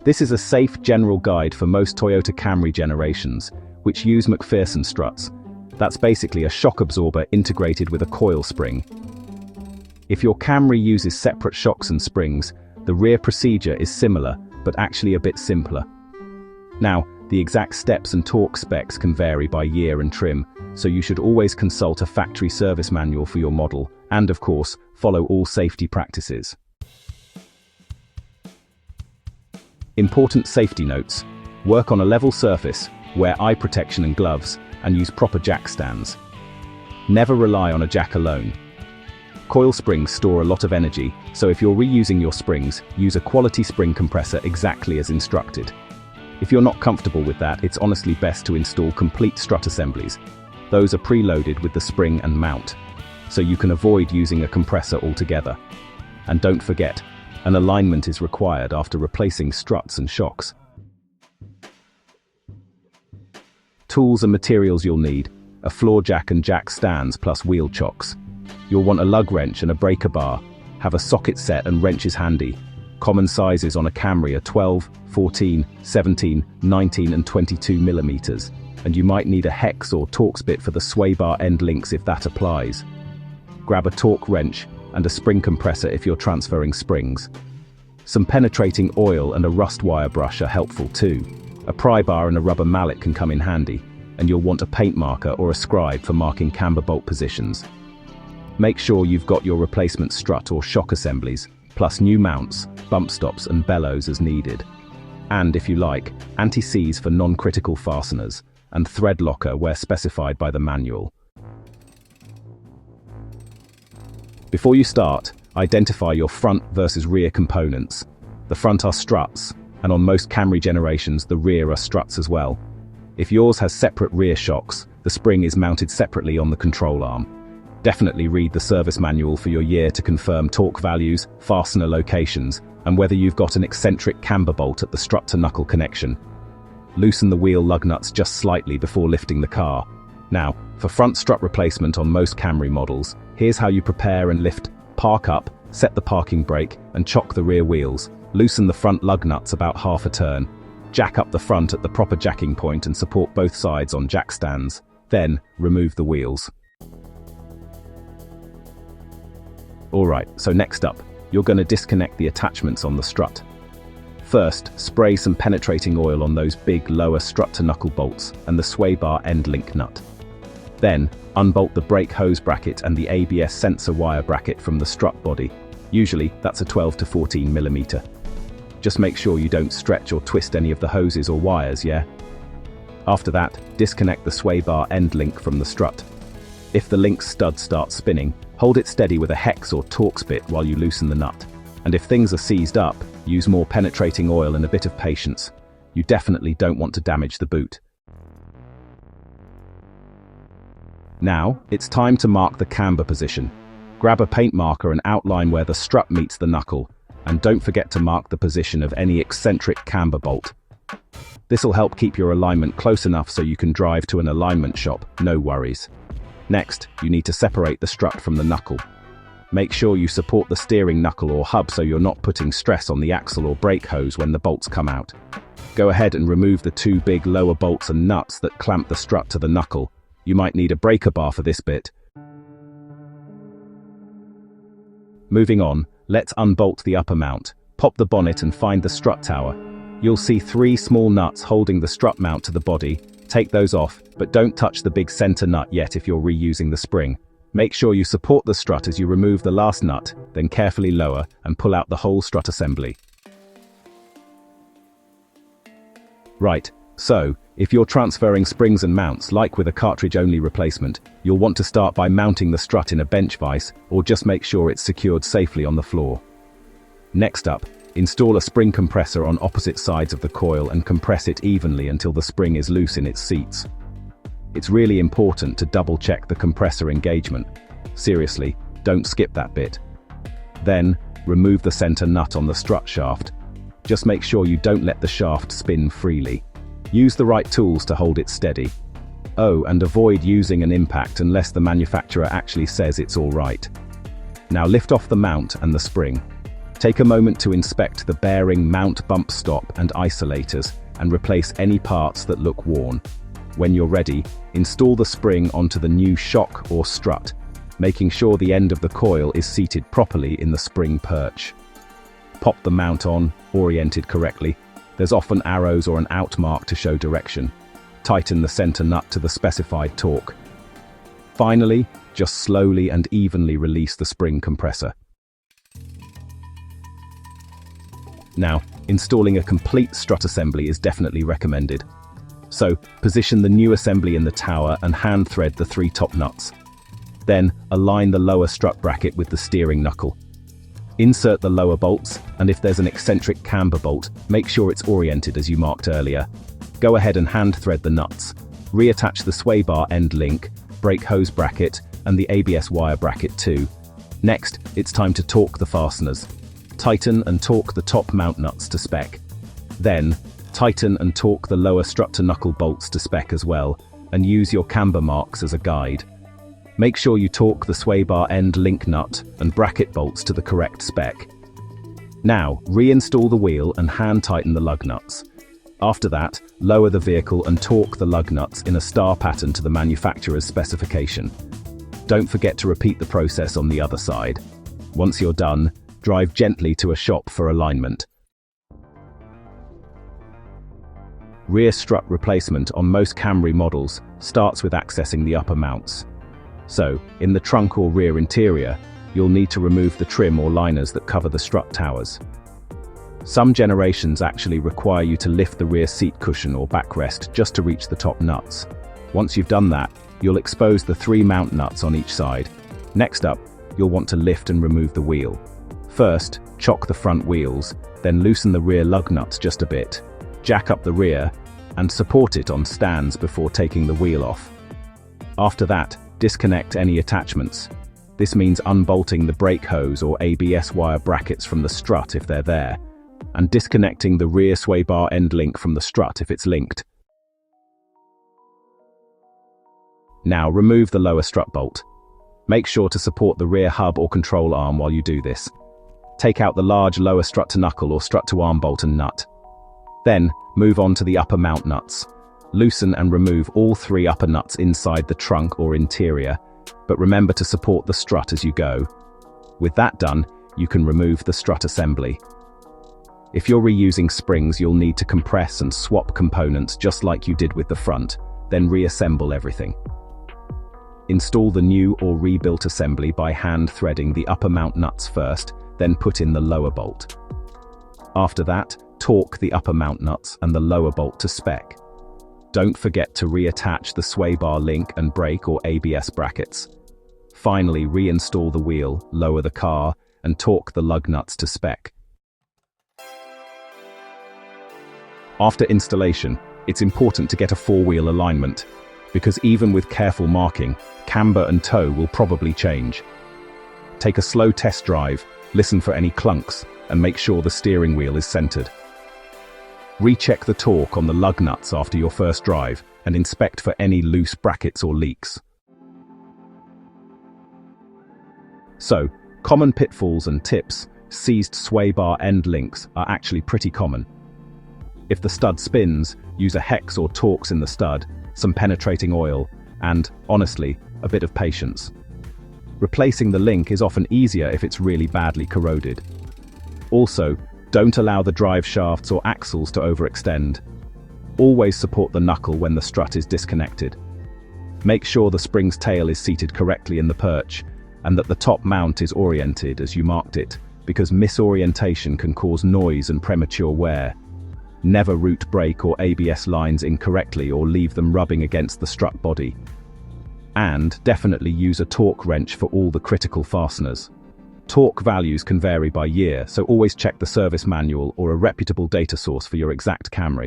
This is a safe general guide for most Toyota Camry generations, which use McPherson struts. That's basically a shock absorber integrated with a coil spring. If your Camry uses separate shocks and springs, the rear procedure is similar, but actually a bit simpler. Now, the exact steps and torque specs can vary by year and trim, so you should always consult a factory service manual for your model, and of course, follow all safety practices. Important safety notes: work on a level surface, wear eye protection and gloves, and use proper jack stands. Never rely on a jack alone. Coil springs store a lot of energy, so if you're reusing your springs, use a quality spring compressor exactly as instructed. If you're not comfortable with that, it's honestly best to install complete strut assemblies. Those are preloaded with the spring and mount, so you can avoid using a compressor altogether. And don't forget, an alignment is required after replacing struts and shocks. Tools and materials you'll need: a floor jack and jack stands plus wheel chocks. You'll want a lug wrench and a breaker bar. Have a socket set and wrenches handy. Common sizes on a Camry are 12, 14, 17, 19 and 22 millimeters, and you might need a hex or Torx bit for the sway bar end links if that applies. Grab a torque wrench and a spring compressor if you're transferring springs. Some penetrating oil and a rust wire brush are helpful too. A pry bar and a rubber mallet can come in handy, and you'll want a paint marker or a scribe for marking camber bolt positions. Make sure you've got your replacement strut or shock assemblies, plus new mounts, bump stops and bellows as needed. And if you like, anti-seize for non-critical fasteners, and thread locker where specified by the manual. Before you start, identify your front versus rear components. The front are struts, and on most Camry generations the rear are struts as well. If yours has separate rear shocks, the spring is mounted separately on the control arm. Definitely read the service manual for your year to confirm torque values, fastener locations, and whether you've got an eccentric camber bolt at the strut-to-knuckle connection. Loosen the wheel lug nuts just slightly before lifting the car. Now, for front strut replacement on most Camry models, here's how you prepare and lift: park up, set the parking brake, and chock the rear wheels. Loosen the front lug nuts about half a turn. Jack up the front at the proper jacking point and support both sides on jack stands. Then, remove the wheels. Alright, so next up, you're going to disconnect the attachments on the strut. First, spray some penetrating oil on those big lower strut-to-knuckle bolts and the sway bar end link nut. Then, unbolt the brake hose bracket and the ABS sensor wire bracket from the strut body. Usually, that's a 12 to 14 millimeter. Just make sure you don't stretch or twist any of the hoses or wires, yeah? After that, disconnect the sway bar end link from the strut. If the link stud starts spinning, hold it steady with a hex or Torx bit while you loosen the nut. And if things are seized up, use more penetrating oil and a bit of patience. You definitely don't want to damage the boot. Now, it's time to mark the camber position. Grab a paint marker and outline where the strut meets the knuckle, and don't forget to mark the position of any eccentric camber bolt. This'll help keep your alignment close enough so you can drive to an alignment shop, no worries. Next, you need to separate the strut from the knuckle. Make sure you support the steering knuckle or hub so you're not putting stress on the axle or brake hose when the bolts come out. Go ahead and remove the two big lower bolts and nuts that clamp the strut to the knuckle. You might need a breaker bar for this bit. Moving on, let's unbolt the upper mount. Pop the bonnet and find the strut tower. You'll see 3 small nuts holding the strut mount to the body. Take those off, but don't touch the big center nut yet if you're reusing the spring. Make sure you support the strut as you remove the last nut, then carefully lower and pull out the whole strut assembly. Right, so, if you're transferring springs and mounts, like with a cartridge-only replacement, you'll want to start by mounting the strut in a bench vise, or just make sure it's secured safely on the floor. Next up, install a spring compressor on opposite sides of the coil and compress it evenly until the spring is loose in its seats. It's really important to double-check the compressor engagement. Seriously, don't skip that bit. Then, remove the center nut on the strut shaft. Just make sure you don't let the shaft spin freely. Use the right tools to hold it steady. Oh, and avoid using an impact unless the manufacturer actually says it's all right. Now lift off the mount and the spring. Take a moment to inspect the bearing mount bump stop and isolators and replace any parts that look worn. When you're ready, install the spring onto the new shock or strut, making sure the end of the coil is seated properly in the spring perch. Pop the mount on, oriented correctly. There's often arrows or an out mark to show direction. Tighten the center nut to the specified torque. Finally, just slowly and evenly release the spring compressor. Now, installing a complete strut assembly is definitely recommended. So, position the new assembly in the tower and hand thread the 3 top nuts. Then, align the lower strut bracket with the steering knuckle. Insert the lower bolts, and if there's an eccentric camber bolt, make sure it's oriented as you marked earlier. Go ahead and hand thread the nuts. Reattach the sway bar end link, brake hose bracket, and the ABS wire bracket too. Next, it's time to torque the fasteners. Tighten and torque the top mount nuts to spec. Then, tighten and torque the lower strut-to-knuckle bolts to spec as well, and use your camber marks as a guide. Make sure you torque the sway bar end link nut and bracket bolts to the correct spec. Now, reinstall the wheel and hand tighten the lug nuts. After that, lower the vehicle and torque the lug nuts in a star pattern to the manufacturer's specification. Don't forget to repeat the process on the other side. Once you're done, drive gently to a shop for alignment. Rear strut replacement on most Camry models starts with accessing the upper mounts. So, in the trunk or rear interior, you'll need to remove the trim or liners that cover the strut towers. Some generations actually require you to lift the rear seat cushion or backrest just to reach the top nuts. Once you've done that, you'll expose the 3 mount nuts on each side. Next up, you'll want to lift and remove the wheel. First, chock the front wheels, then loosen the rear lug nuts just a bit. Jack up the rear, and support it on stands before taking the wheel off. After that, disconnect any attachments. This means unbolting the brake hose or ABS wire brackets from the strut if they're there, and disconnecting the rear sway bar end link from the strut if it's linked. Now remove the lower strut bolt. Make sure to support the rear hub or control arm while you do this. Take out the large lower strut-to-knuckle or strut-to-arm bolt and nut. Then, move on to the upper mount nuts. Loosen and remove all 3 upper nuts inside the trunk or interior, but remember to support the strut as you go. With that done, you can remove the strut assembly. If you're reusing springs, you'll need to compress and swap components just like you did with the front, then reassemble everything. Install the new or rebuilt assembly by hand threading the upper mount nuts first, then put in the lower bolt. After that, torque the upper mount nuts and the lower bolt to spec. Don't forget to reattach the sway bar link and brake or ABS brackets. Finally, reinstall the wheel, lower the car, and torque the lug nuts to spec. After installation, it's important to get a 4-wheel alignment, because even with careful marking, camber and toe will probably change. Take a slow test drive, listen for any clunks, and make sure the steering wheel is centered. Recheck the torque on the lug nuts after your first drive, and inspect for any loose brackets or leaks. So, common pitfalls and tips. Seized sway bar end links are actually pretty common. If the stud spins, use a hex or Torx in the stud, some penetrating oil, and, honestly, a bit of patience. Replacing the link is often easier if it's really badly corroded. Also, don't allow the drive shafts or axles to overextend. Always support the knuckle when the strut is disconnected. Make sure the spring's tail is seated correctly in the perch, and that the top mount is oriented as you marked it, because misorientation can cause noise and premature wear. Never route brake or ABS lines incorrectly or leave them rubbing against the strut body. And definitely use a torque wrench for all the critical fasteners. Torque values can vary by year, so always check the service manual or a reputable data source for your exact Camry.